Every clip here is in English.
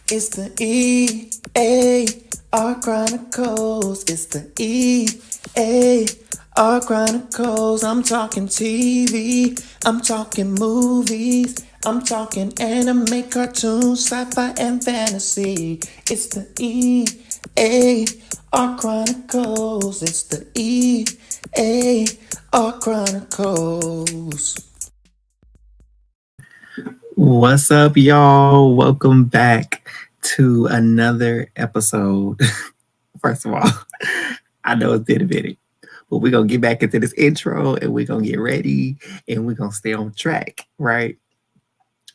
It's the E.A.R. Chronicles. It's the E.A.R. Chronicles. I'm talking TV. I'm talking movies. I'm talking anime, cartoons, sci-fi, and fantasy. It's the E.A.R. Chronicles. It's the E.A.R. Chronicles. What's up, y'all? Welcome back to another episode. First of all, I know it's been a minute, but we're going to get back into this intro and we're going to get ready and we're going to stay on track, right?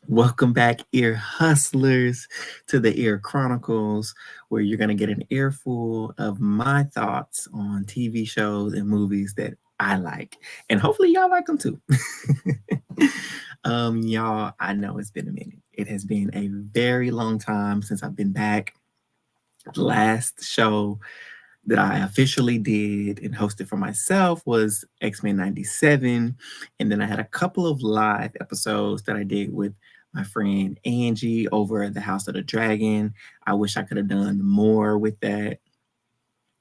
Welcome back, ear hustlers, to the Ear Chronicles, where you're going to get an earful of my thoughts on TV shows and movies that I like. And hopefully, y'all like them too. Y'all, I know it's been a minute. It has been a very long time since I've been back. The last show that I officially did and hosted for myself was X-Men 97. And then I had a couple of live episodes that I did with my friend Angie over at the House of the Dragon. I wish I could have done more with that.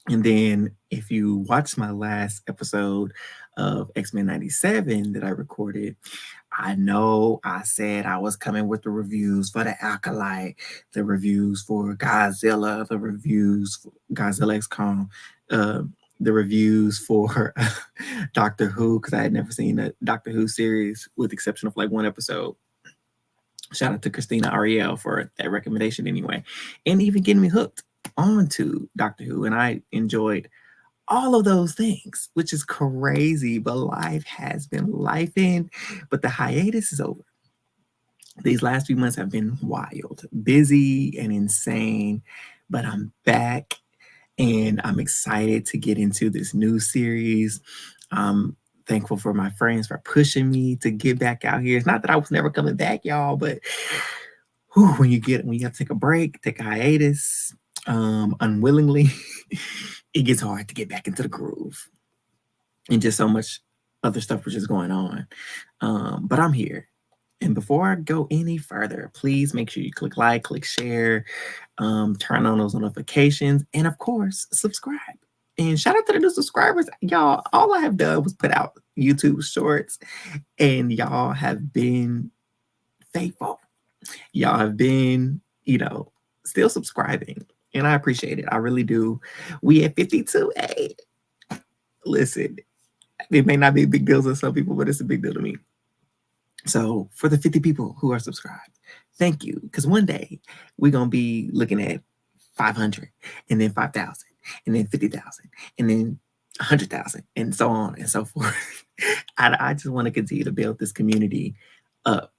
And then if you watch my last episode of X-Men 97 that I recorded, I know I said I was coming with the reviews for the Acolyte, the reviews for Godzilla, the reviews for Godzilla XCOM, uh, the reviews for Doctor Who, because I had never seen a Doctor Who series with the exception of like one episode. Shout out to Christina Ariel for that recommendation anyway. And even getting me hooked onto Doctor Who. And I enjoyed all of those things, which is crazy, but life has been lifing. But the hiatus is over. These last few months have been wild, busy and insane, but I'm back and I'm excited to get into this new series. I'm thankful for my friends for pushing me to get back out here. It's not that I was never coming back, y'all, but when you have to take a break, take a hiatus, unwillingly, it gets hard to get back into the groove. And just so much other stuff was just going on. But I'm here. And before I go any further, please make sure you click like, click share, turn on those notifications, and of course, subscribe. And shout out to the new subscribers. Y'all, all I have done was put out YouTube shorts, and y'all have been faithful. Y'all have been, still subscribing. And I appreciate it. I really do. We at 52. Hey, listen, it may not be a big deal to some people, but it's a big deal to me. So for the 50 people who are subscribed, thank you. Because one day we're going to be looking at 500 and then 5,000 and then 50,000 and then 100,000 and so on and so forth. I just want to continue to build this community up,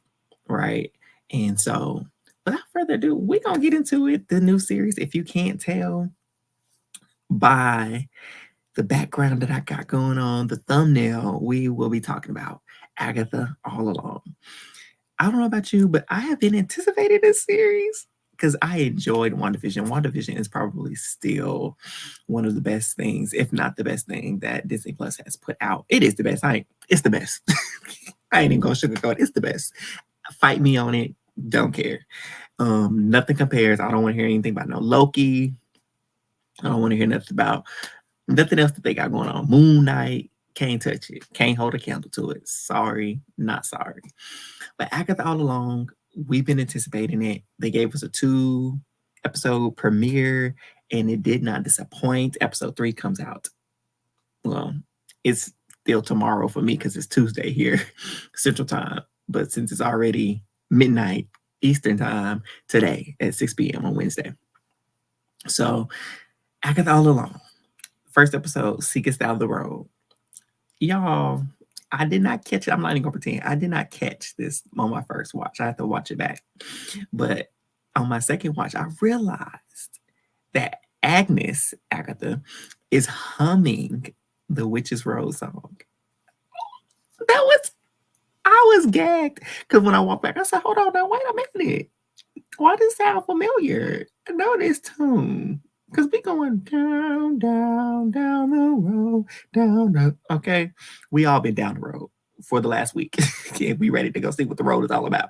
right? And so without further ado, we're going to get into it, the new series. If you can't tell by the background that I got going on, the thumbnail, we will be talking about Agatha All Along. I don't know about you, but I have been anticipating this series because I enjoyed WandaVision. WandaVision is probably still one of the best things, if not the best thing that Disney Plus has put out. It is the best. It's the best. I ain't even gonna sugarcoat it. It's the best. Fight me on it. Don't care. Nothing compares. I don't want to hear anything about no Loki. I don't want to hear nothing else that they got going on. Moon Knight, can't touch it. Can't hold a candle to it. Sorry, not sorry. But Agatha All Along, we've been anticipating it. They gave us a 2-episode premiere, and it did not disappoint. Episode 3 comes out. Well, it's still tomorrow for me because it's Tuesday here, Central Time. But since it's already midnight Eastern Time today at 6 p.m. on Wednesday. So, Agatha All Along. First episode, Seekest Out of the Road. Y'all, I did not catch it. I'm not even gonna pretend. I did not catch this on my first watch. I have to watch it back. But on my second watch, I realized that Agatha, is humming the Witch's Rose song. I was gagged. Because when I walked back, I said, hold on, now, wait a minute. Why does it sound familiar? I know this tune. Because we going down, down, down the road, down the... Okay? We all been down the road for the last week. And we ready to go see what the road is all about.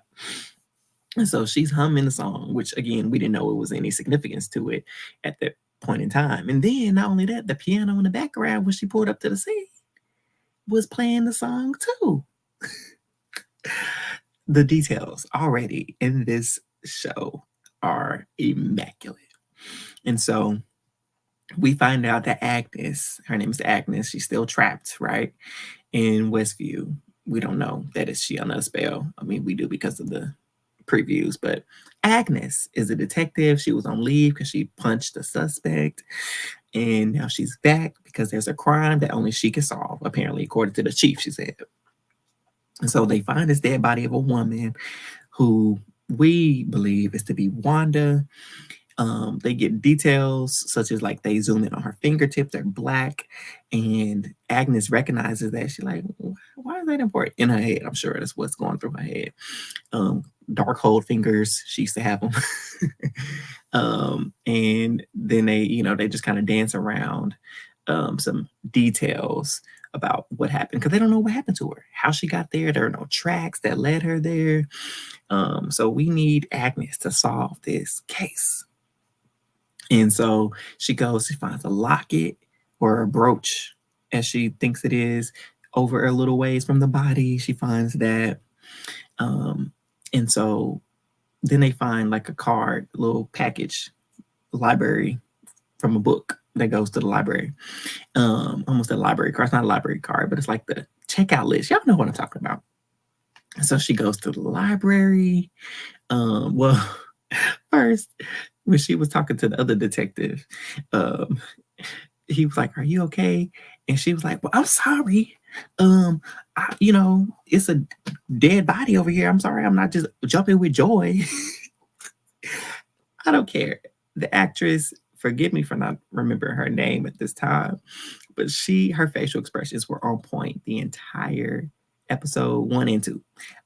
And so she's humming the song, which again, we didn't know it was any significance to it at that point in time. And then not only that, the piano in the background when she pulled up to the scene was playing the song too. The details already in this show are immaculate. And so we find out that Agnes, her name is Agnes, she's still trapped, right, in Westview. We don't know that is she under a spell. I mean, we do because of the previews, but Agnes is a detective. She was on leave because she punched a suspect, and now she's back because there's a crime that only she can solve, apparently, according to the chief, she said. And so they find this dead body of a woman who we believe is to be Wanda. They get details such as like they zoom in on her fingertips, they're black, and Agnes recognizes that. She's like, why is that important? In her head, I'm sure that's what's going through her head. Dark hold fingers, she used to have them. And then they just kind of dance around some details about what happened because they don't know what happened to her, how she got there. There are no tracks that led her there. So we need Agnes to solve this case. And so she goes, she finds a locket or a brooch, as she thinks it is, over a little ways from the body. She finds that. And so then they find like a card, a little package, library from a book that goes to the library. Almost a library card. It's not a library card, but it's like the checkout list. Y'all know what I'm talking about. So she goes to the library. Well, first, when she was talking to the other detective, he was like, "Are you okay?" And she was like, "Well, I'm sorry. It's a dead body over here. I'm sorry. I'm not just jumping with joy." I don't care. The actress, forgive me for not remembering her name at this time, but her facial expressions were on point the entire episode 1 and 2.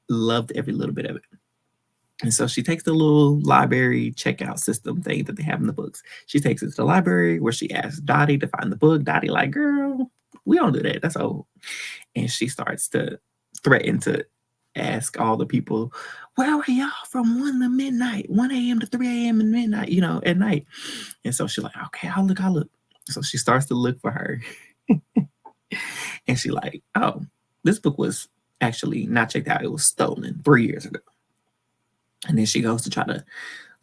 Loved every little bit of it. And so she takes the little library checkout system thing that they have in the books. She takes it to the library where she asks Dottie to find the book. Dottie like, girl, we don't do that. That's old. And she starts to threaten to ask all the people, where are y'all from 1 to midnight, 1 a.m. to 3 a.m. and midnight, at night. And so she's like, okay, I'll look. So she starts to look for her. And she like, oh, this book was actually not checked out. It was stolen 3 years ago. And then she goes to try to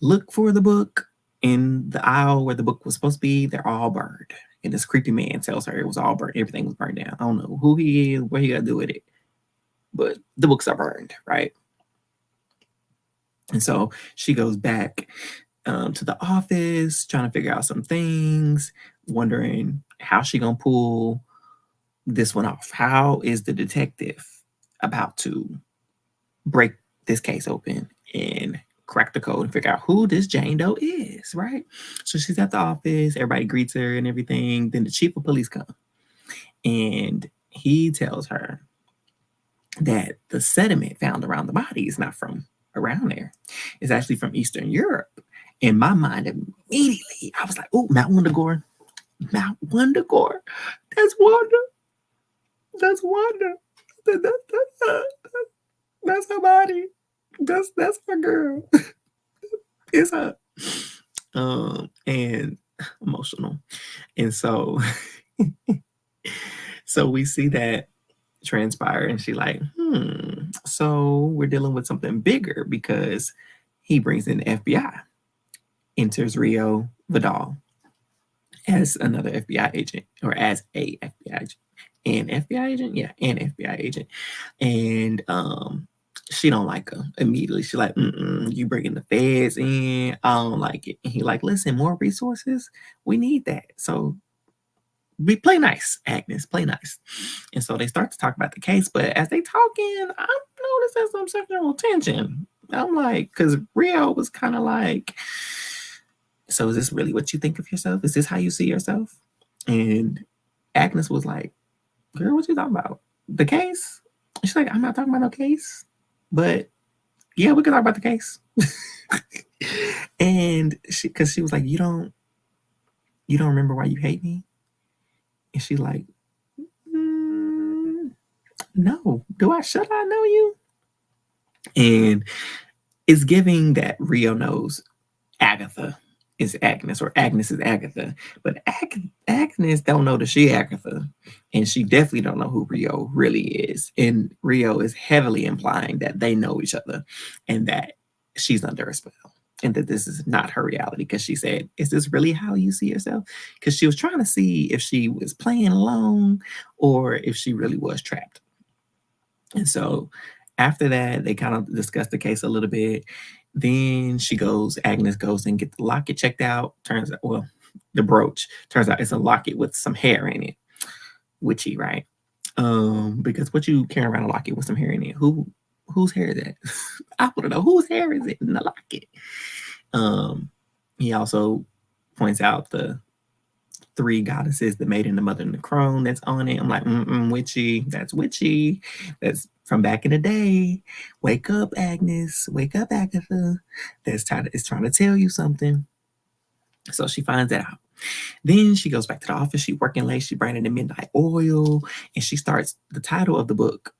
look for the book in the aisle where the book was supposed to be. They're all burned. And this creepy man tells her it was all burned. Everything was burned down. I don't know who he is, what he got to do with it. But the books are burned, right? And so she goes back to the office, trying to figure out some things, wondering how she going to pull this one off. How is the detective about to break this case open and crack the code and figure out who this Jane Doe is, right? So she's at the office, everybody greets her and everything. Then the chief of police comes and he tells her that the sediment found around the body is not from around there. It's actually from Eastern Europe. In my mind, immediately, I was like, oh, Mount Wundagore. Mount Wundagore. That's Wanda. That's Wanda. That's her body. That's my girl. It's her. And emotional. And so we see that transpire and she like, so we're dealing with something bigger because he brings in the FBI. Enters Rio Vidal as another FBI agent, or as a FBI agent. An FBI agent? Yeah, an FBI agent. And she don't like him immediately. She like, you bringing the feds in. I don't like it. And he like, listen, more resources. We need that. So we play nice, Agnes, play nice. And so they start to talk about the case, but as they talking, I'm noticing some sexual tension. I'm like, because Rio was kind of like, so is this really what you think of yourself? Is this how you see yourself? And Agnes was like, girl, what you talking about? The case? She's like, I'm not talking about no case, but yeah, we can talk about the case. And because she was like, you don't remember why you hate me? And she's like, no. Should I know you? And it's giving that Rio knows Agatha is Agnes or Agnes is Agatha, but Agnes don't know that she Agatha, and she definitely don't know who Rio really is. And Rio is heavily implying that they know each other, and that she's under a spell, and that this is not her reality. Because she said, "Is this really how you see yourself?" Because she was trying to see if she was playing along or if she really was trapped. And so after that, they kind of discuss the case a little bit. Then Agnes goes and get the locket checked out. Turns out, well, the brooch. Turns out it's a locket with some hair in it. Witchy, right? Because what you carry around a locket with some hair in it? Whose hair is that? I want to know whose hair is it in the locket. He also points out the 3 goddesses, the maiden, the mother, and the crone that's on it. I'm like, witchy. That's witchy. That's from back in the day. Wake up, Agnes. Wake up, Agatha. It's trying to tell you something. So she finds that out. Then she goes back to the office. She's working late. She's bringing the midnight oil. And she starts the title of the book.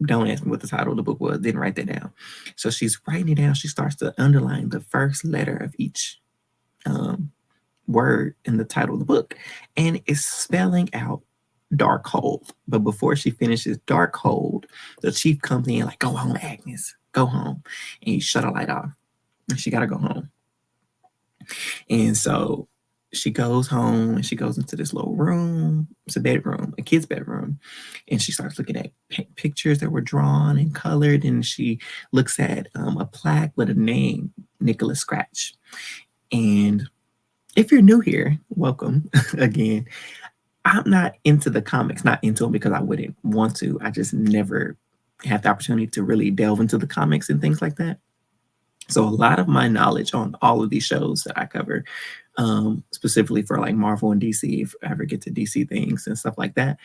Don't ask me what the title of the book was. Didn't write that down. So she's writing it down. She starts to underline the first letter of each word in the title of the book, and it's spelling out Darkhold. But before she finishes Darkhold, the chief comes in like, "Go home, Agnes, go home," and you shut her light off, and she gotta go home. And so she goes home and she goes into this little room. It's a bedroom, a kid's bedroom, and she starts looking at pictures that were drawn and colored, and she looks at a plaque with a name, Nicholas Scratch. And if you're new here, welcome again. I'm not into the comics, not into them because I wouldn't want to. I just never had the opportunity to really delve into the comics and things like that. So a lot of my knowledge on all of these shows that I cover, specifically for like Marvel and DC, if I ever get to DC things and stuff like that,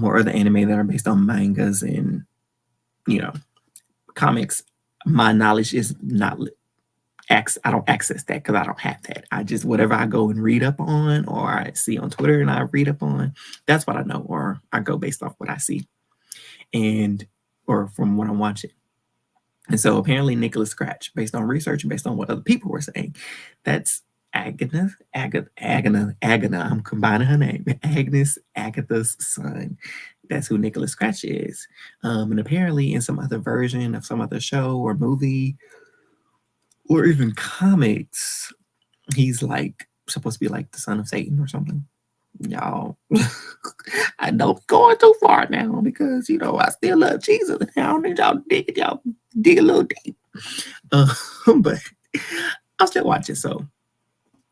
or other anime that are based on mangas and, comics, my knowledge is not I don't access that because I don't have that. I just, whatever I go and read up on, or I see on Twitter and I read up on, that's what I know, or I go based off what I see or from what I'm watching. And so apparently Nicholas Scratch, based on research and based on what other people were saying, that's Agatha. I'm combining her name. Agnes, Agatha's son. That's who Nicholas Scratch is. And apparently in some other version of some other show or movie, or even comics, he's like supposed to be like the son of Satan or something. Y'all, I know I'm going too far now because I still love Jesus. I don't need y'all dig a little deep. But I'm still watching, so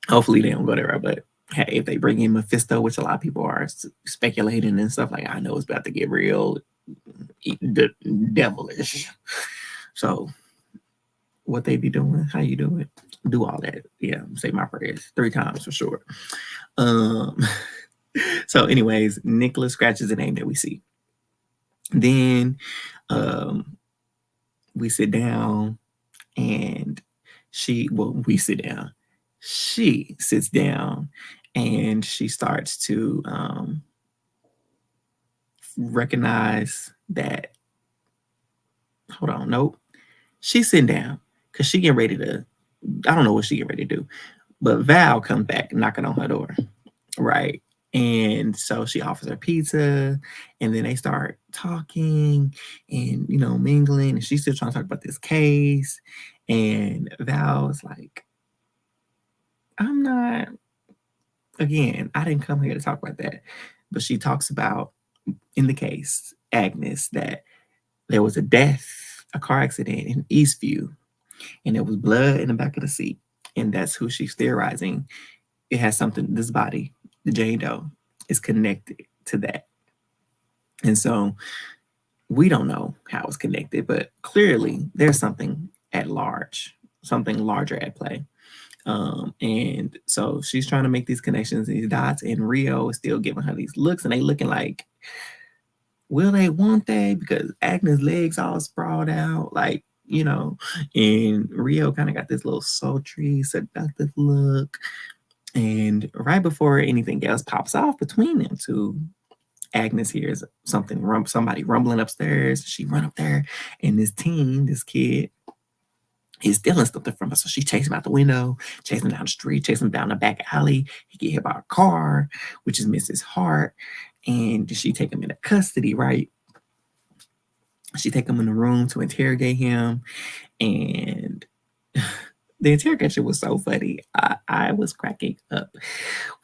hopefully they don't go there. But hey, if they bring in Mephisto, which a lot of people are speculating and stuff, like, I know it's about to get real devilish. So what they be doing, how you do it, do all that. Yeah, say my prayers 3 times for sure. So anyways, Nicholas Scratch is the name that we see. Then we sit down and we sit down. She sits down and she starts to recognize that, hold on, nope. She's sitting down because she getting ready to, I don't know what she getting ready to do, but Val comes back knocking on her door, right? And so she offers her pizza, and then they start talking and, mingling, and she's still trying to talk about this case. And Val's like, I didn't come here to talk about that. But she talks about, in the case, Agnes, that there was a car accident in Eastview, and there was blood in the back of the seat. And that's who she's theorizing. It has something, this body, the Jane Doe, is connected to that. And so we don't know how it's connected, but clearly there's something at large, something larger at play. And so she's trying to make these connections, these dots, and Rio is still giving her these looks, and they looking like, will they, won't they? Because Agnes' legs all sprawled out, like, and Rio kind of got this little sultry, seductive look. And right before anything else pops off between them two, Agnes hears somebody rumbling upstairs. She run up there, and this kid, he's stealing something from her. So she chased him out the window, chasing him down the street, chasing him down the back alley. He get hit by a car, which is Mrs. Hart. And she take him into custody, right? She take him in the room to interrogate him. And the interrogation was so funny. I was cracking up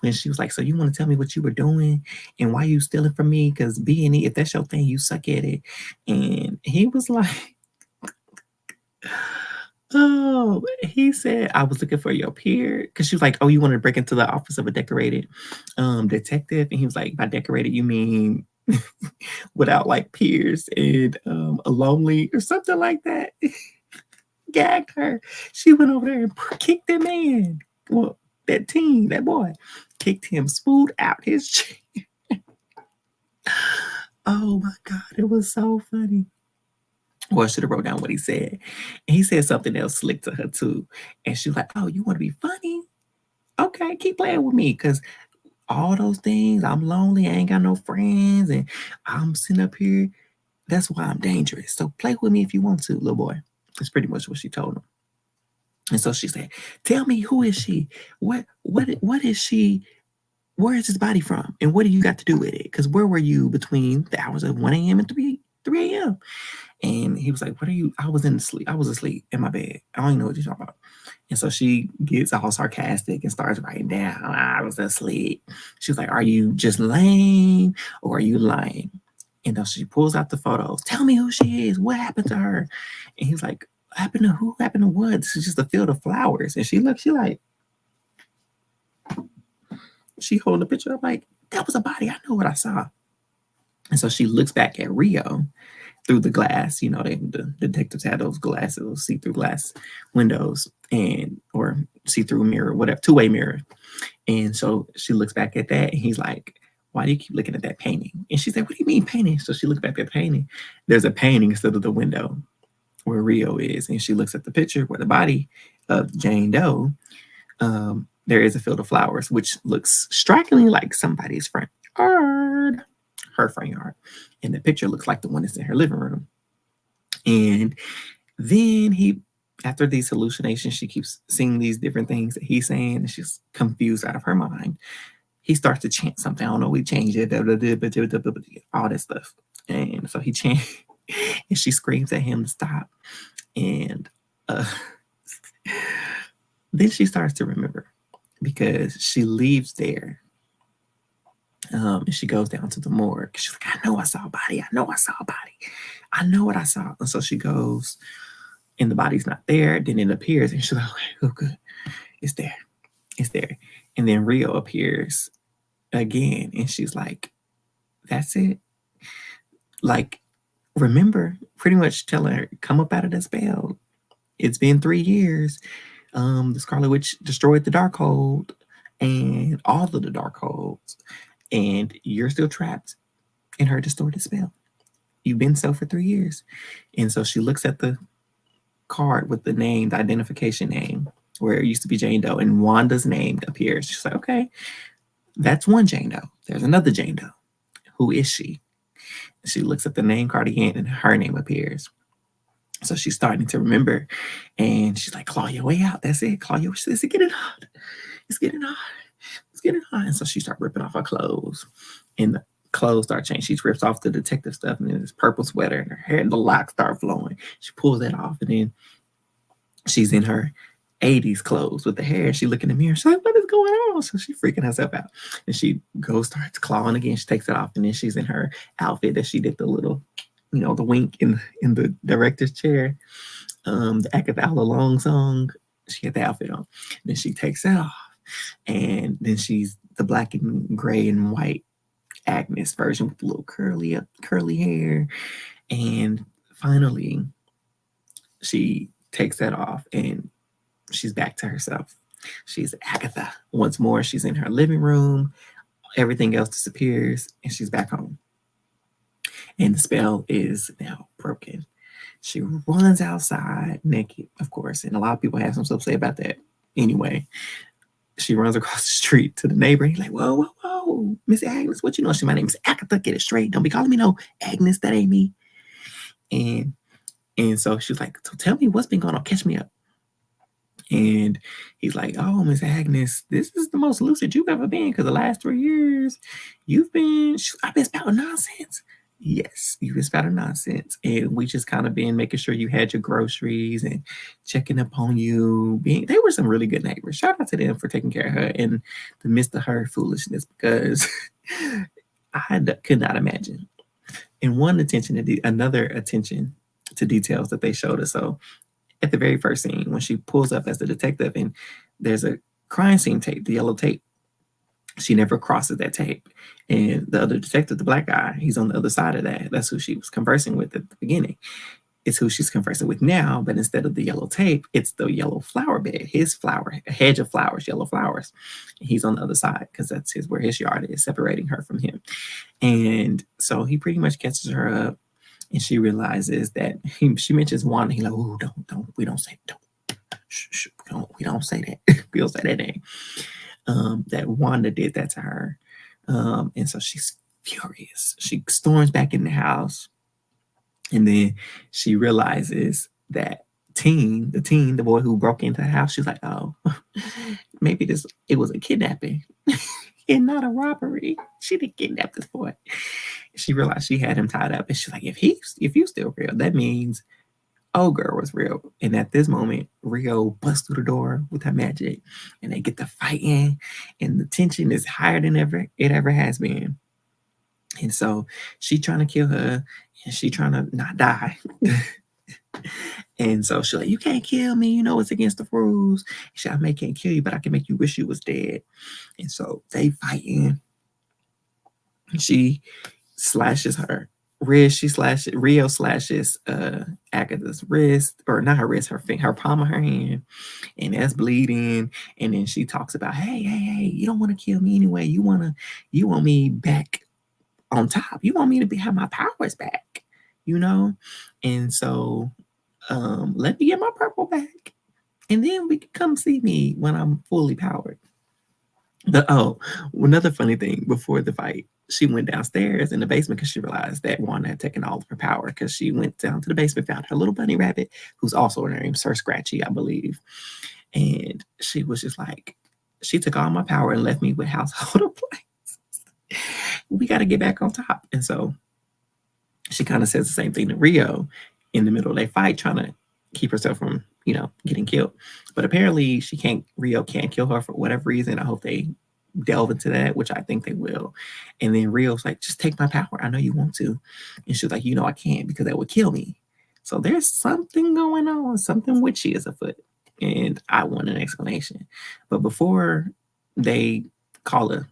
when she was like, so you want to tell me what you were doing and why you stealing from me? Because B&E, if that's your thing, you suck at it. And he was like, oh, he said, I was looking for your peer. Because she was like, oh, you wanted to break into the office of a decorated detective? And he was like, by decorated, you mean without like peers and a lonely or something like that? Gagged her. She went over there and kicked that man. Well, that boy, kicked him, spooled out his chair. Oh my God, it was so funny. Well, I should have wrote down what he said. And he said something else slick to her too. And she was like, oh, you want to be funny? Okay, keep playing with me. Because all those things, I'm lonely, I ain't got no friends, and I'm sitting up here. That's why I'm dangerous. So play with me if you want to, little boy. That's pretty much what she told him. And so she said, tell me, who is she? What is she? Where is his body from? And what do you got to do with it? Because where were you between the hours of 1 a.m. and 3 a.m.? And he was like, what are you? I was asleep in my bed. I don't even know what you're talking about. And so she gets all sarcastic and starts writing down, I was asleep. She was like, are you just lame or are you lying? And then she pulls out the photos. Tell me who she is. What happened to her? And he's like, happened to who? Happened to what? This is just a field of flowers. And she looked, she holding the picture up like, that was a body. I know what I saw. And so she looks back at Rio through the glass. You know, the detectives had those glasses, those see-through glass windows or see-through mirror, whatever, two-way mirror. And so she looks back at that and he's like, why do you keep looking at that painting? And she said, what do you mean painting? So she looked back at the painting. There's a painting instead of the window where Rio is. And she looks at the picture where the body of Jane Doe, there is a field of flowers, which looks strikingly like somebody's front yard, her front yard. And the picture looks like the one that's in her living room. And then after these hallucinations, she keeps seeing these different things that he's saying, and she's confused out of her mind. He starts to chant something. I don't know. We changed it, all that stuff. And so he chants, and she screams at him to stop. And then she starts to remember because she leaves there. And she goes down to the morgue. She's like, I know I saw a body. I know I saw a body. I know what I saw. And so she goes, and the body's not there. Then it appears, and she's like, okay, oh, good. It's there. It's there. And then Rio appears again, and she's like, that's it. Like, remember, pretty much telling her, come up out of that spell. It's been 3 years. The Scarlet Witch destroyed the Darkhold and all of the Darkholds, and you're still trapped in her distorted spell. You've been so for 3 years. And so she looks at the card with the name, the identification name, where it used to be Jane Doe, and Wanda's name appears. She's like, okay, that's one Jane Doe. There's another Jane Doe. Who is she? She looks at the name card again, and her name appears. So she's starting to remember, and she's like, claw your way out. That's it. Claw your way. It's getting hot. It's getting hot. It's getting hot. And so she starts ripping off her clothes, and the clothes start changing. She rips off the detective stuff, and then this purple sweater, and her hair and the locks start flowing. She pulls that off, and then she's in her 80s clothes with the hair. She look in the mirror. She's like, what is going on? So she's freaking herself out. And she starts clawing again. She takes it off, and then she's in her outfit that she did the little, the wink in the director's chair. The Agatha All Along song. She had the outfit on. Then she takes it off. And then she's the black and gray and white Agnes version with the little curly hair. And finally, she takes that off, and she's back to herself. She's Agatha once more. She's in her living room. Everything else disappears, and she's back home. And the spell is now broken. She runs outside naked, of course. And a lot of people have some stuff to say about that. Anyway, she runs across the street to the neighbor. He's like, whoa, whoa, whoa, Miss Agnes, what you know? My name is Agatha. Get it straight. Don't be calling me no Agnes. That ain't me. And so she was like, so tell me what's been going on. Catch me up. And he's like, "Oh, Miss Agnes, this is the most lucid you've ever been because the last 3 years I've been spouting nonsense." Yes, you've been spouting nonsense. And we just kind of been making sure you had your groceries and checking up on you. They were some really good neighbors. Shout out to them for taking care of her in the midst of her foolishness because could not imagine. And another attention to details that they showed us. So at the very first scene, when she pulls up as the detective and there's a crime scene tape, the yellow tape, she never crosses that tape. And the other detective, the black guy, he's on the other side of that. That's who she was conversing with at the beginning. It's who she's conversing with now, but instead of the yellow tape, it's the yellow flower bed, his flower, a hedge of flowers, yellow flowers. He's on the other side because that's where his yard is, separating her from him. And so he pretty much catches her up, and she realizes that she mentions Wanda. He's like, "Oh, we don't say we don't say that. We don't say that name." That Wanda did that to her, and so she's furious. She storms back in the house, and then she realizes that the boy who broke into the house, she's like, "Oh, maybe it was a kidnapping and not a robbery. She didn't kidnap this boy." She realized she had him tied up, and she's like, if you still real, that means old girl was real. And at this moment, Rio busts through the door with her magic, and they get the fighting, and the tension is higher than it ever has been. And so she trying to kill her, and she trying to not die. And so she's like, "You can't kill me. You know it's against the rules." She, "I can't kill you, but I can make you wish you was dead." And so they fighting. She slashes her wrist. Rio slashes Agatha's wrist, or not her wrist, her palm of her hand, and that's bleeding. And then she talks about, hey, you don't want to kill me anyway. You want me back on top. You want me to have my powers back, you know? And so let me get my purple back, and then we can come see me when I'm fully powered. Another funny thing, before the fight, she went downstairs in the basement because she realized that Wanda had taken all of her power, because she went down to the basement, found her little bunny rabbit, who's also named Sir Scratchy, I believe. And she was just like, she took all my power and left me with household appliances. We got to get back on top. And so she kind of says the same thing to Rio in the middle of their fight, trying to keep herself from, getting killed. But apparently Rio can't kill her for whatever reason. I hope they delve into that, which I think they will. And then Rio's like, "Just take my power. I know you want to." And she's like, "I can't, because that would kill me." So there's something going on, something witchy is afoot. And I want an explanation. But before they call a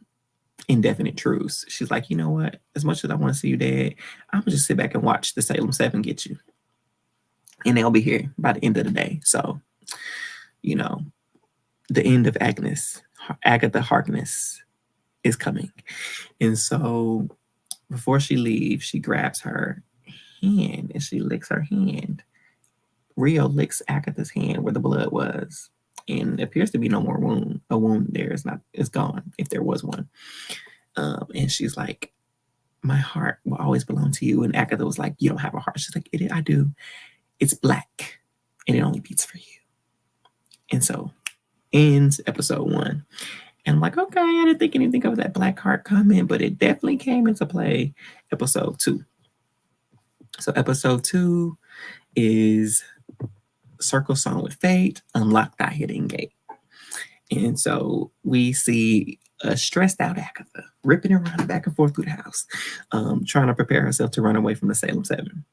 indefinite truce, she's like, "You know what? As much as I want to see you dead, I'm gonna just sit back and watch the Salem 7 get you. And they'll be here by the end of the day." So, the end of Agatha Harkness is coming. And so before she leaves, she grabs her hand and she licks her hand. Rio licks Agatha's hand where the blood was. And there appears to be no more wound. A wound there is not, it's gone, if there was one. And she's like, "My heart will always belong to you." And Agatha was like, "You don't have a heart." She's like, "I do. It's black, and it only beats for you." And so ends episode 1. And I'm like, okay, I didn't think anything of that black heart comment, but it definitely came into play episode 2. So episode 2 is Circle Song with Fate, Unlock Thy Hidden Gate. And so we see a stressed out Agatha ripping and running back and forth through the house, trying to prepare herself to run away from the Salem 7.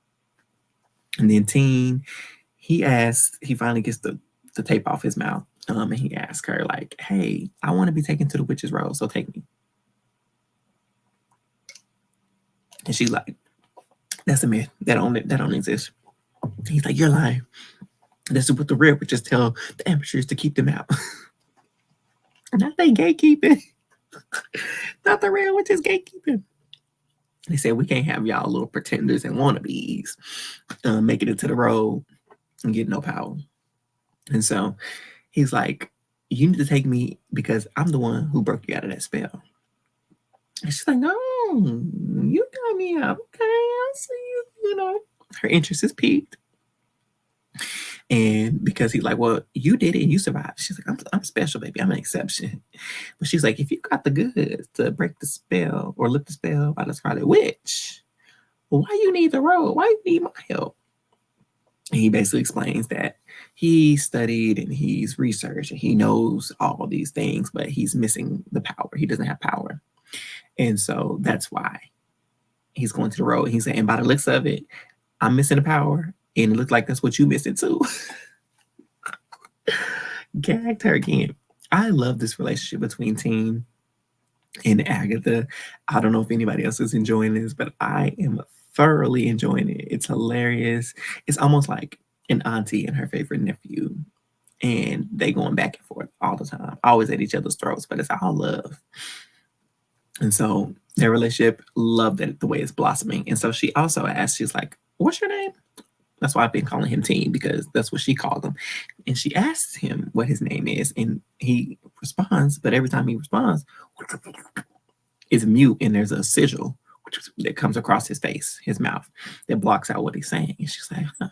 And then Teen, he finally gets the tape off his mouth. And he asks her, like, "Hey, I want to be taken to the witch's road, so take me." And she's like, "That's a myth. That don't exist." He's like, "You're lying. This is what the real witches tell the amateurs to keep them out." Not they gatekeeping. Not the real witches gatekeeping. They said, "We can't have y'all little pretenders and wannabes making it to the road and get no power." And so he's like, "You need to take me because I'm the one who broke you out of that spell." And she's like, "No, you got me out. Okay, I see you." Her interest is piqued. And because he's like, well, you did it and you survived. She's like, I'm special, baby. I'm an exception. But she's like, if you got the goods to break the spell or lift the spell by the Scarlet Witch, why you need the road? Why you need my help? And he basically explains that he studied and he's researched and he knows all these things, but he's missing the power. He doesn't have power. And so that's why he's going to the road. He's saying, by the looks of it, I'm missing the power. And it looks like that's what you missing too. Gagged her again. I love this relationship between Teen and Agatha. I don't know if anybody else is enjoying this, but I am thoroughly enjoying it. It's hilarious. It's almost like an auntie and her favorite nephew. And they going back and forth all the time, always at each other's throats, but it's all love. And so their relationship, love that the way it's blossoming. And so she also asked, she's like, what's your name? That's why I've been calling him Teen, because that's what she called him. And she asks him what his name is, and he responds, but every time he responds, it's mute, and there's a sigil that comes across his face, his mouth, that blocks out what he's saying. And she's like, huh,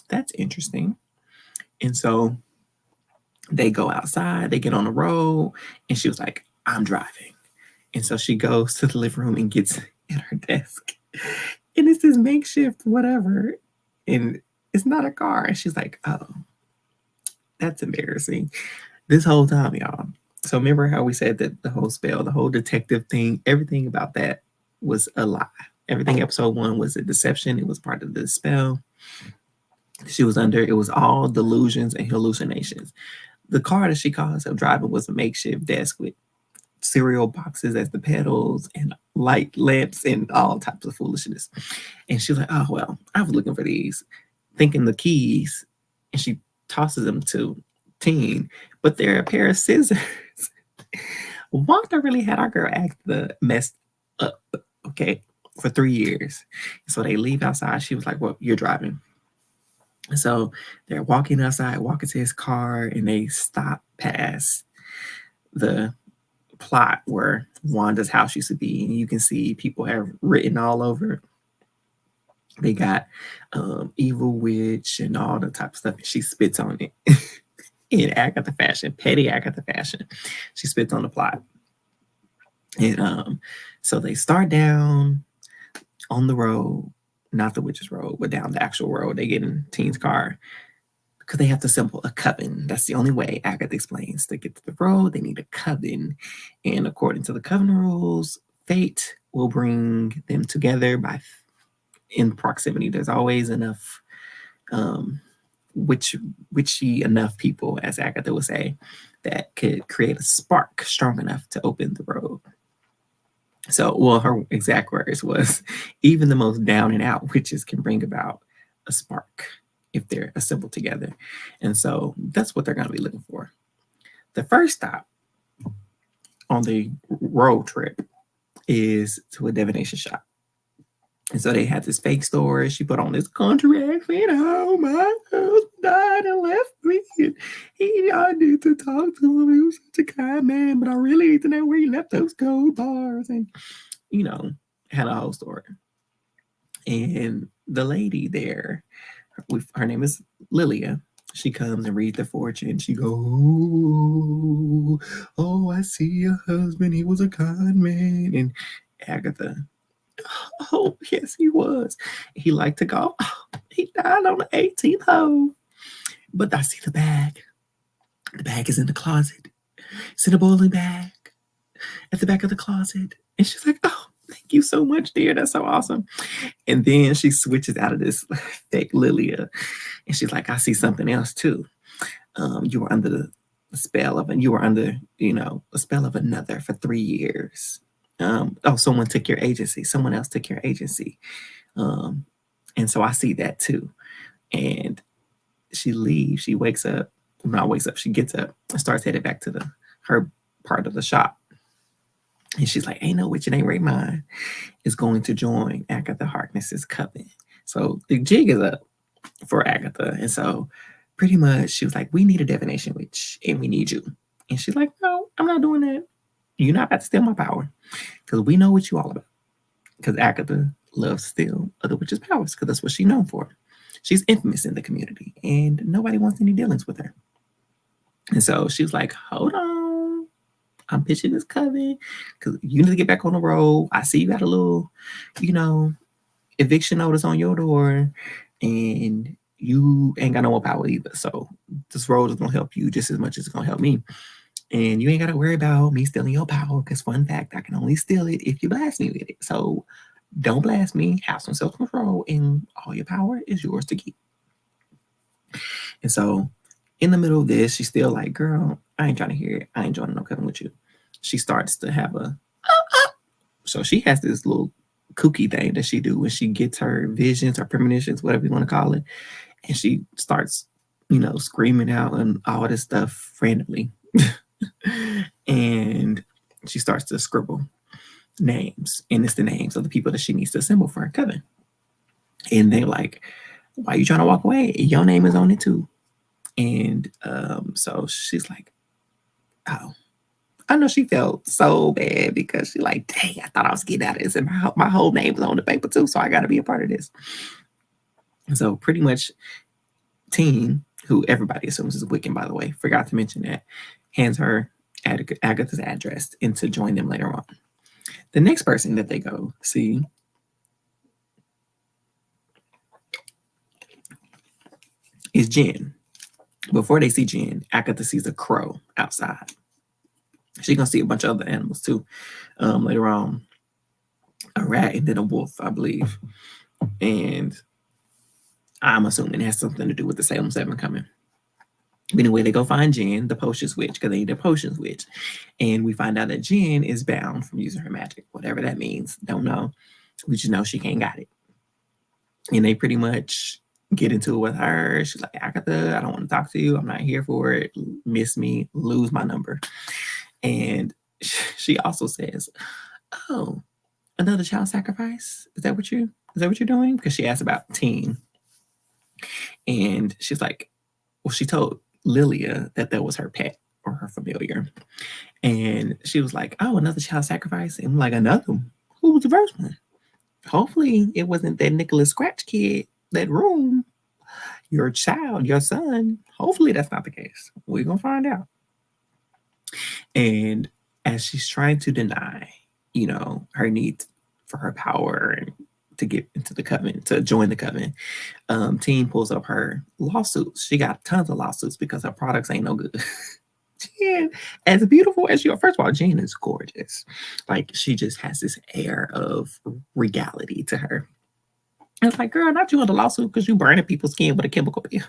that's interesting. And so they go outside, they get on the road, and she was like, I'm driving. And so she goes to the living room and gets at her desk. And it's this makeshift whatever. And it's not a car. And she's like, oh, that's embarrassing. This whole time, y'all. So remember how we said that the whole spell, the whole detective thing, everything about that was a lie. Everything episode 1 was a deception. It was part of the spell she was under. It was all delusions and hallucinations. The car that she called herself driving was a makeshift desk with cereal boxes as the pedals and light lamps and all types of foolishness. And she's like, oh, well, I was looking for these, thinking the keys. And she tosses them to Teen, but they're a pair of scissors. Wanda really had our girl Agatha messed up, okay, for 3 years. So they leave outside. She was like, well, you're driving. So they're walking outside, walking to his car, and they stop past the plot where Wanda's house used to be, and you can see people have written all over it. They got evil witch and all the type of stuff, and she spits on it in Agatha fashion, petty Agatha fashion. She spits on the plot. And so they start down on the road, not the witch's road, but down the actual road. They get in Teen's car because they have to assemble a coven. That's the only way, Agatha explains. To get to the road, they need a coven. And according to the coven rules, fate will bring them together in proximity. There's always enough witchy enough people, as Agatha would say, that could create a spark strong enough to open the road. So, well, her exact words was, even the most down and out witches can bring about a spark if they're assembled together. And so that's what they're going to be looking for. The first stop on the road trip is to a divination shop. And so they had this fake story. She put on this country accent. Oh, my husband died and left me. And I need to talk to him. He was such a kind man, but I really need to know where he left those gold bars. And, had a whole story. And the lady there, her name is Lilia. She comes and reads the fortune. She goes, oh, I see your husband. He was a kind man. And Agatha, oh, yes, he was. He liked to go. Oh, he died on the 18th hole. But I see the bag. The bag is in the closet. It's in a bowling bag at the back of the closet. And she's like, oh, thank you so much, dear. That's so awesome. And then she switches out of this fake Lilia. And she's like, I see something else too. You were under the spell of, and you were under, a spell of another for 3 years. Someone took your agency. Someone else took your agency. And so I see that too. And she leaves. She wakes up. She gets up and starts headed back to her part of the shop. And she's like, ain't no witch, it ain't right mine, is going to join Agatha Harkness's coven. So the jig is up for Agatha. And so pretty much she was like, we need a divination witch and we need you. And she's like, no, I'm not doing that. You're not about to steal my power, because we know what you all about. Because Agatha loves to steal other witches' powers, because that's what she's known for. she's infamous in the community and nobody wants any dealings with her. And so she was like, hold on, I'm pitching this coven because you need to get back on the road. I see you got a little, eviction notice on your door and you ain't got no more power either. So this road is going to help you just as much as it's going to help me. And you ain't got to worry about me stealing your power because, fun fact, I can only steal it if you blast me with it. So don't blast me, have some self-control, and all your power is yours to keep. And so in the middle of this, she's still like, girl, I ain't trying to hear it. I ain't joining no coven with you. She starts to have so she has this little kooky thing that she do when she gets her visions or premonitions, whatever you want to call it. And she starts, screaming out and all this stuff randomly. And she starts to scribble names, and it's the names of the people that she needs to assemble for her coven. And they're like, why are you trying to walk away? Your name is on it too. And so she's like, oh, I know she felt so bad because she's like, dang, I thought I was getting out of this, and my whole name was on the paper too, so I got to be a part of this. And so pretty much Teen, who everybody assumes is Wiccan, by the way, forgot to mention that, hands her Agatha's address and to join them later on. The next person that they go see is Jen. Before they see Jen, Agatha sees a crow outside. She's going to see a bunch of other animals too later on. A rat and then a wolf, I believe. And I'm assuming it has something to do with the Salem 7 coming. But anyway, they go find Jen, the potions witch, because they need a potions witch. And we find out that Jen is bound from using her magic, whatever that means. Don't know. We just know she can't got it. And they pretty much get into it with her. She's like, Agatha, I don't want to talk to you. I'm not here for it. Miss me, lose my number. And she also says, oh, another child sacrifice? Is that what you're doing? Because she asked about Teen. And she's like, well, she told Lilia that was her pet or her familiar. And she was like, oh, another child sacrifice? And I'm like, another one? Who was the first one? Hopefully it wasn't that Nicholas Scratch kid, that room, your child, your son. Hopefully that's not the case. We're going to find out. And as she's trying to deny, her need for her power and to get into the coven, to join the coven, Teen pulls up her lawsuits. She got tons of lawsuits because her products ain't no good. Jen, as beautiful as you are, first of all, Jen is gorgeous. Like, she just has this air of regality to her. And it's like, girl, not you in the lawsuit because you burning people's skin with a chemical peel.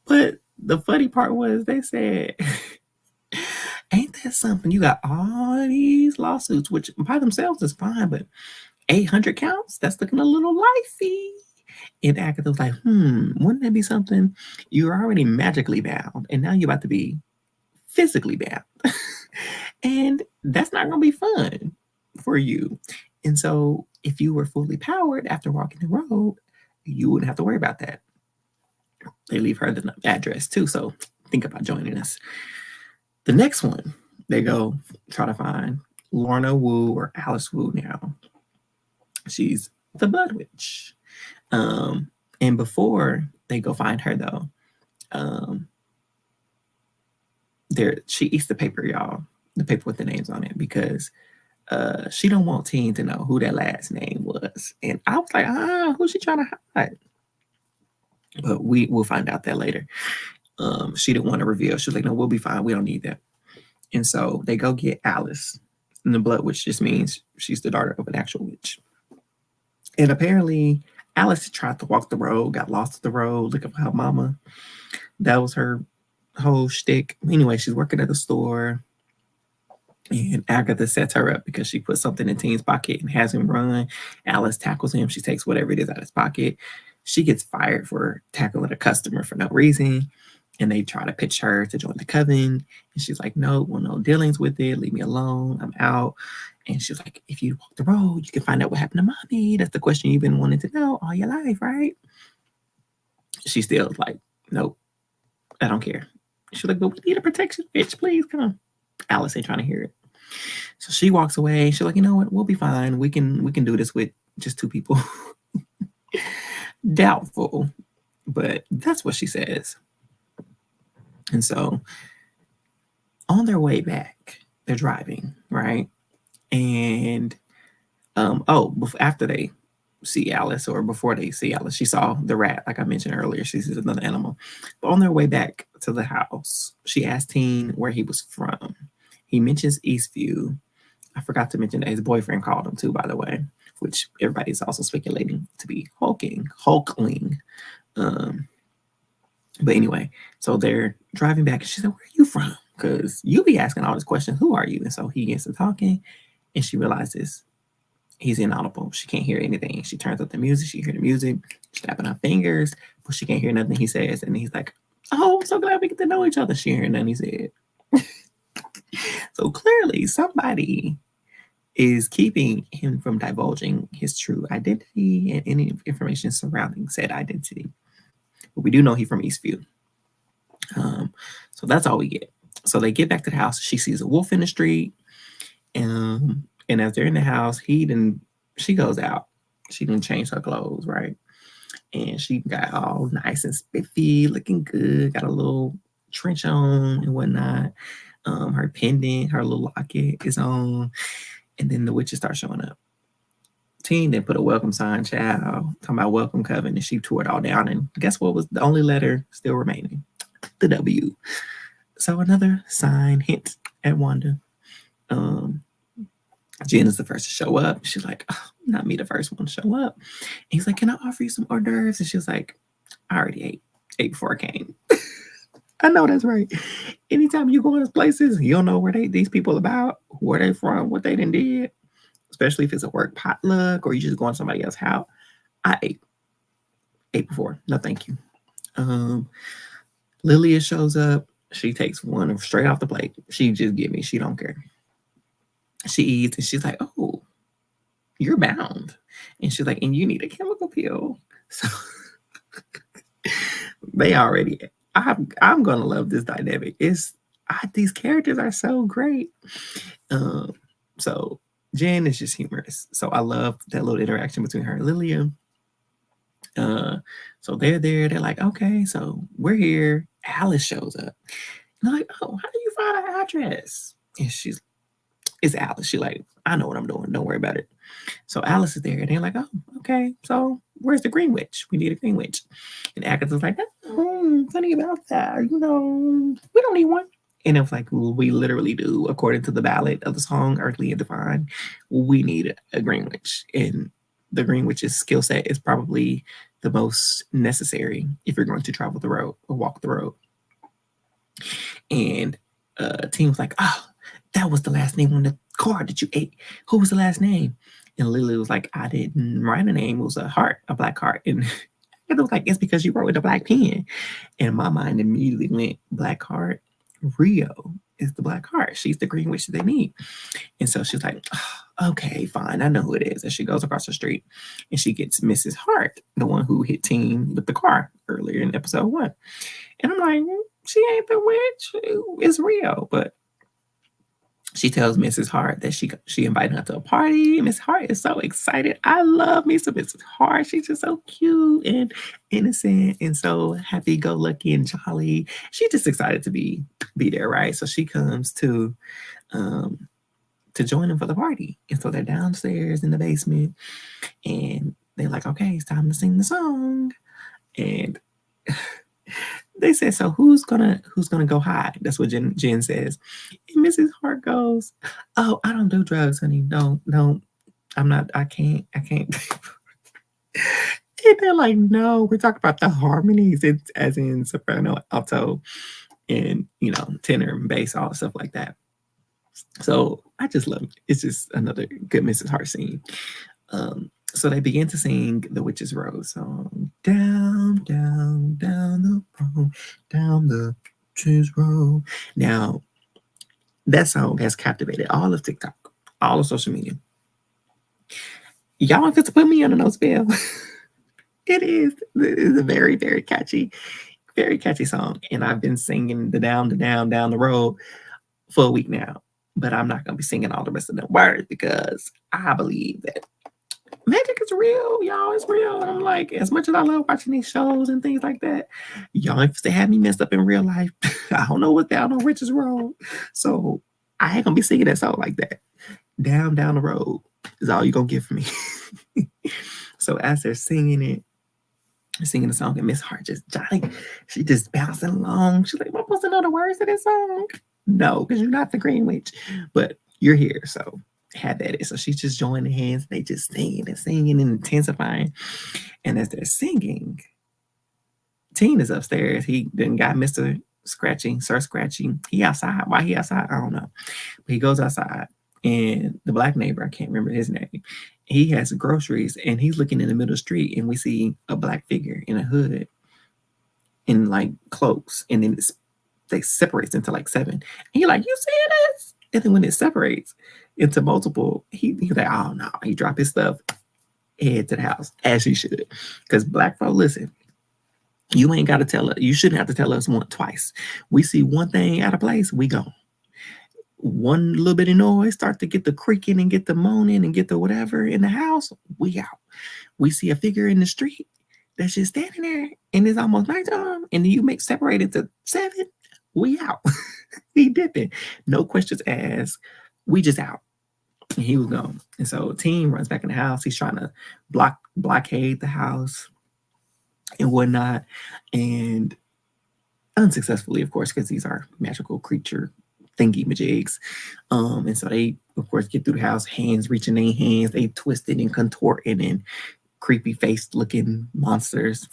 But the funny part was they said, ain't that something? You got all these lawsuits, which by themselves is fine, but 800 counts? That's looking a little lifey. And Agatha was like, wouldn't that be something? You're already magically bound, and now you're about to be physically bound. And that's not going to be fun for you. And so if you were fully powered after walking the road, you wouldn't have to worry about that. They leave her the address too, so think about joining us. The next one, they go try to find Lorna Wu or Alice Wu now. She's the Blood Witch. And before they go find her though, she eats the paper, y'all. The paper with the names on it, because she don't want Teen to know who that last name was. And I was like, who's she trying to hide? But we'll find out that later. She didn't want to reveal. She was like, no, we'll be fine. We don't need that. And so they go get Alice. And the Blood Witch just means she's the daughter of an actual witch. And apparently Alice tried to walk the road, got lost at the road, looking for her mama. That was her whole shtick. Anyway, she's working at the store. And Agatha sets her up because she put something in Teen's pocket and has him run. Alice tackles him. She takes whatever it is out of his pocket. She gets fired for tackling a customer for no reason. And they try to pitch her to join the coven. And she's like, no, well, no dealings with it. Leave me alone. I'm out. And she's like, if you walk the road, you can find out what happened to mommy. That's the question you've been wanting to know all your life, right? She's still like, nope, I don't care. She's like, but we need a protection, bitch. Please come on. Alice ain't trying to hear it. So she walks away. She's like, you know what? We'll be fine. We can do this with just two people. Doubtful, but that's what she says. And so on their way back, they're driving, right? And after they see Alice, or before they see Alice, she saw the rat, like I mentioned earlier. She sees another animal. But on their way back to the house, she asked Teen where he was from. He mentions Eastview. I forgot to mention that his boyfriend called him too, by the way, which everybody's also speculating to be Hulkling. Um, but anyway, so they're driving back, and she said, "Where are you from? Because you be asking all these questions. Who are you?" And so he gets to talking, and she realizes he's inaudible. She can't hear anything. She turns up the music. She hears the music, snapping her fingers, but she can't hear nothing he says. And he's like, "Oh, I'm so glad we get to know each other." She hearing nothing he said. So clearly, somebody is keeping him from divulging his true identity and any information surrounding said identity. But we do know he's from Eastview. So that's all we get. So they get back to the house. She sees a wolf in the street. And as they're in the house, she goes out. She didn't change her clothes, right? And she got all nice and spiffy, looking good, got a little trench on and whatnot. Her pendant, her little locket is on. And then the witches start showing up. Teen then put a welcome sign, child, talking about welcome Coven, and she tore it all down. And guess what was the only letter still remaining? The W. So another sign, hint at Wanda. Jen is the first to show up. She's like, "Oh, not me, the first one to show up." And he's like, "Can I offer you some hors d'oeuvres?" And she was like, "I already ate before I came." I know that's right. Anytime you go in these places, you don't know where these people about, where they from, what they done did, especially if it's a work potluck or you just go on somebody else's house. I ate before. No, thank you. Lilia shows up. She takes one straight off the plate. She just give me. She don't care. She eats and she's like, "Oh, you're bound." And she's like, "And you need a chemical peel." So they already, I'm gonna love this dynamic. These characters are so great. So Jen is just humorous. So I love that little interaction between her and Lilia. So they're there. They're like, "Okay, so we're here." Alice shows up. And they're like, "Oh, how do you find our address?" And it's Alice. She's like, "I know what I'm doing. Don't worry about it." So Alice is there, and they're like, "Oh, okay. So where's the Green Witch? We need a Green Witch." And Agatha's like, "Funny about that. We don't need one." And it was like, well, we literally do, according to the ballad of the song Earthly and Divine, we need a Green Witch. And the Green Witch's skill set is probably the most necessary if you're going to travel the road or walk the road. And Team was like, "Oh, that was the last name on the card that you ate. Who was the last name?" And Lily was like, "I didn't write a name. It was a heart, a black heart." And it was like, "It's because you wrote with a black pen." And my mind immediately went, black heart. Rio is the black heart. She's the Green Witch they need. And so she's like, "Oh, okay, fine. I know who it is." And she goes across the street and she gets Mrs. Hart, the one who hit Teen with the car earlier in episode 1. And I'm like, she ain't the witch. It's Rio. But she tells Mrs. Hart that she invited her to a party. Miss Hart is so excited. I love me some Mrs. Hart. She's just so cute and innocent and so happy-go-lucky and jolly. She's just excited to be there, right? So she comes to join them for the party. And so they're downstairs in the basement, and they're like, "Okay, it's time to sing the song." And they said, "So who's gonna go hide?" That's what Jen says. And Mrs. Hart goes, "Oh, I don't do drugs, honey. Don't. I'm not. I can't. And they're like, "No, we're talking about the harmonies. It's as in soprano, alto, and tenor and bass, all stuff like that." So I just love it. It's just another good Mrs. Hart scene. So they begin to sing the Witch's Road song. Down, down, down the road, down the Witch's Road. Now, that song has captivated all of TikTok, all of social media. Y'all want to put me under no spell. It is a very, very catchy song. And I've been singing the down, down the road for a week now. But I'm not going to be singing all the rest of the words because I believe that magic is real, y'all. It's real. And I'm like, as much as I love watching these shows and things like that, y'all if they had me messed up in real life, I don't know what's down on Rich's Road. So I ain't gonna be singing that song like that. Down the road is all you gonna get from me. So as they're singing the song, and Miss Hart just Johnny, she just bouncing along. She's like, "Am I supposed to know the words of this song?" No, because you're not the Green Witch, but you're here, so have at it. So she's just joining hands. They just singing and intensifying. And as they're singing, Teen is upstairs. He then got Mr. Scratching, Sir Scratching. He outside. Why he outside? I don't know. But he goes outside, and the black neighbor, I can't remember his name, he has groceries, and he's looking in the middle of the street, and we see a black figure in a hood in like cloaks, and then they separates into like 7. And he like, you see this? And then when it separates into multiple, he's like, oh no, he dropped his stuff, head to the house, as he should. Because black folk, listen, you ain't got to tell us. You shouldn't have to tell us twice. We see one thing out of place, we go. One little bit of noise, start to get the creaking and get the moaning and get the whatever in the house, we out. We see a figure in the street that's just standing there and it's almost nighttime, and then you make separate it to 7, we out. He dipping. No questions asked. We just out. And he was gone. And so Teen runs back in the house. He's trying to blockade the house and whatnot. And unsuccessfully, of course, because these are magical creature thingy majigs. And so they, of course, get through the house, hands reaching their hands, they twisted and contorting and creepy faced looking monsters.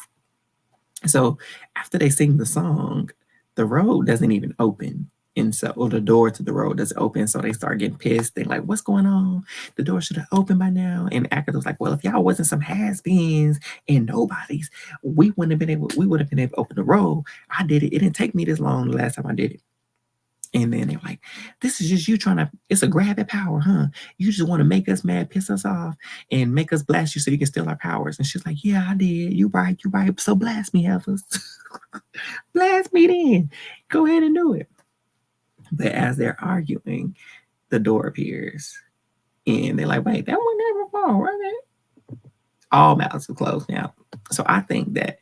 So after they sing the song, the road doesn't even open. And so, or the door to the road doesn't open. So they start getting pissed. They're like, what's going on? The door should have opened by now. And Agatha was like, well, if y'all wasn't some has-beens and nobodies, we would have been able to open the road. I did it. It didn't take me this long the last time I did it. And then they're like, this is just you trying to, it's a grab at power, huh? You just want to make us mad, piss us off, and make us blast you so you can steal our powers. And she's like, yeah, I did. You right. So blast me, Heifers. Blast me then. Go ahead and do it. But as they're arguing, the door appears. And they're like, wait, that one never fall, right? All mouths are closed now. So I think that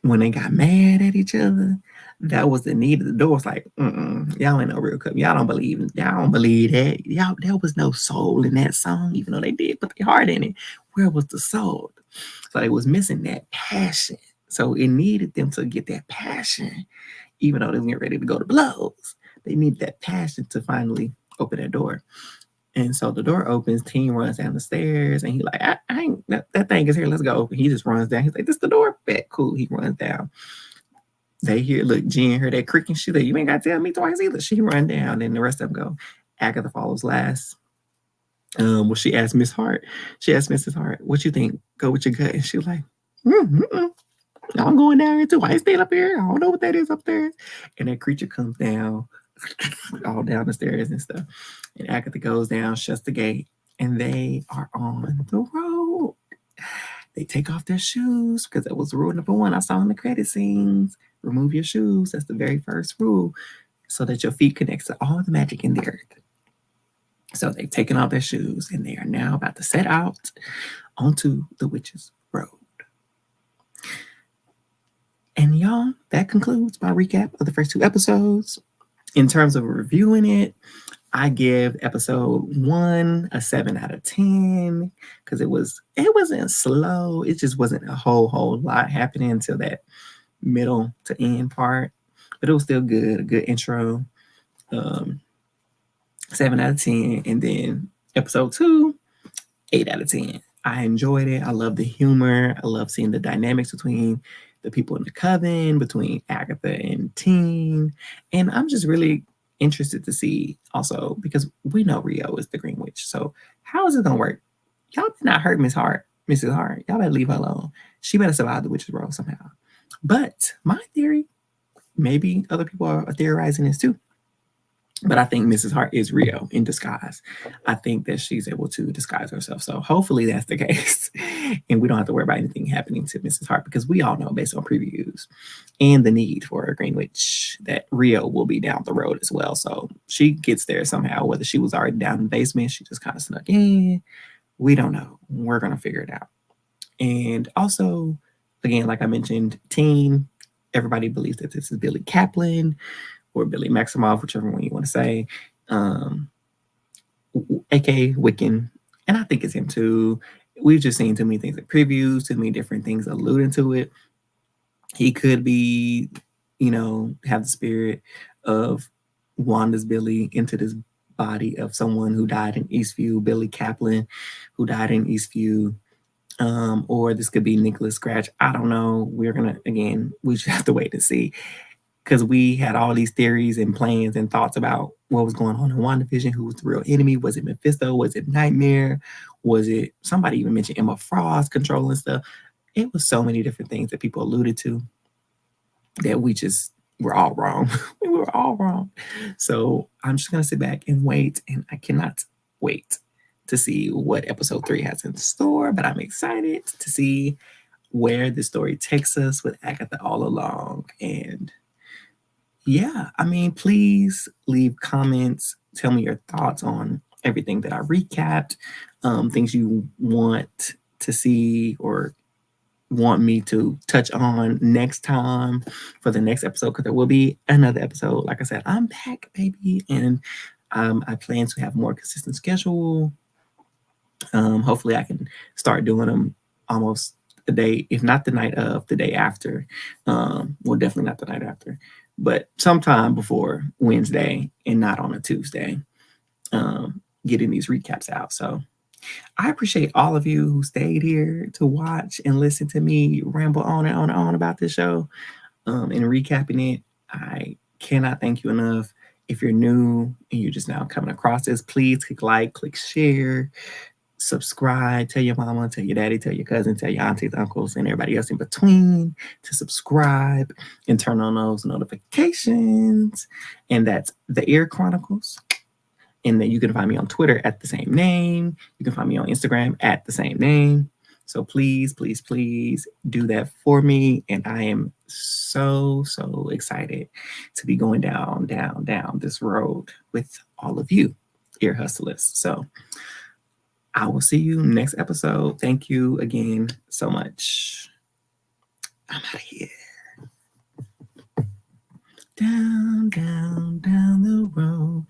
when they got mad at each other, that was the need of the door. It's like, y'all ain't no real Coven. Y'all don't believe that. Y'all, there was no soul in that song, even though they did put their heart in it. Where was the soul? So they was missing that passion. So it needed them to get that passion, even though they were getting ready to go to blows. They need that passion to finally open that door. And so the door opens, Teen runs down the stairs, and he like, I ain't, that thing is here, let's go. He just runs down. He's like, this the door? Bet, cool. He runs down. They hear, look, Jen heard that creaking. She like, you ain't got to tell me twice either. She run down, and the rest of them go. Agatha follows last. Well, she asked Miss Hart. She asked Mrs. Hart, what you think? Go with your gut. And she was like, I'm going down here too. I ain't staying up here. I don't know what that is upstairs. And that creature comes down, all down the stairs and stuff. And Agatha goes down, shuts the gate, and they are on the road. They take off their shoes because that was rule number 1 I saw in the credit scenes. Remove your shoes. That's the very first rule, so that your feet connects to all the magic in the earth. So they've taken off their shoes, and they are now about to set out onto the witch's road. And y'all, that concludes my recap of the first 2 episodes. In terms of reviewing it, I give episode 1 a 7 out of 10 because it wasn't slow. It just wasn't a whole lot happening until that middle to end part, but it was still good. A good intro. 7 out of 10, and then episode 2, 8 out of 10. I enjoyed it. I love the humor. I love seeing the dynamics between the people in the Coven, between Agatha and Teen, and I'm just really interested to see also, because we know Rio is the Green Witch. So how is it gonna work? Y'all did not hurt Mrs. Hart. Y'all better leave her alone. She better survive the witch's road somehow. But my theory, maybe other people are theorizing this too, but I think Mrs. Hart is Rio in disguise. I think that she's able to disguise herself. So hopefully that's the case. And we don't have to worry about anything happening to Mrs. Hart, because we all know based on previews and the need for a Green Witch that Rio will be down the road as well. So she gets there somehow, whether she was already down in the basement, she just kind of snuck in, We don't know. We're going to figure it out. And also, again, like I mentioned, teen, everybody believes that this is Billy Kaplan or Billy Maximoff, whichever one you want to say, um, aka Wiccan. And I think it's him too. We've just seen too many things in previews, too many different things alluding to it. He could be, have the spirit of Wanda's Billy into this body of someone who died in Eastview, Billy Kaplan, who died in Eastview. Or this could be Nicholas Scratch. I don't know. We just have to wait and see. Because we had all these theories and plans and thoughts about what was going on in WandaVision, who was the real enemy. Was it Mephisto? Was it Nightmare? Was it somebody even mentioned Emma Frost controlling stuff? It was so many different things that people alluded to that we're all wrong. We were all wrong. So I'm just gonna sit back and wait, and I cannot wait to see what episode 3 has in store. But I'm excited to see where the story takes us with Agatha All Along. And yeah, I mean, please leave comments. Tell me your thoughts on everything that I recapped, things you want to see or want me to touch on next time for the next episode, because there will be another episode. Like I said, I'm back, baby, and I plan to have more consistent schedule. Hopefully, I can start doing them almost the day, if not the night of, the day after. Well, definitely not the night after, but sometime before Wednesday and not on a Tuesday. Getting these recaps out. So I appreciate all of you who stayed here to watch and listen to me ramble on and on and on about this show, and recapping it. I cannot thank you enough. If you're new and you're just now coming across this, please click like, click share, subscribe, tell your mama, tell your daddy, tell your cousin, tell your aunties, uncles, and everybody else in between to subscribe and turn on those notifications. And that's the E.A.R Chronicles. And then you can find me on Twitter at the same name. You can find me on Instagram at the same name. So please, please, please do that for me. And I am so, so excited to be going down this road with all of you, EARHustlers. So I will see you next episode. Thank you again so much. I'm out of here. Down the road.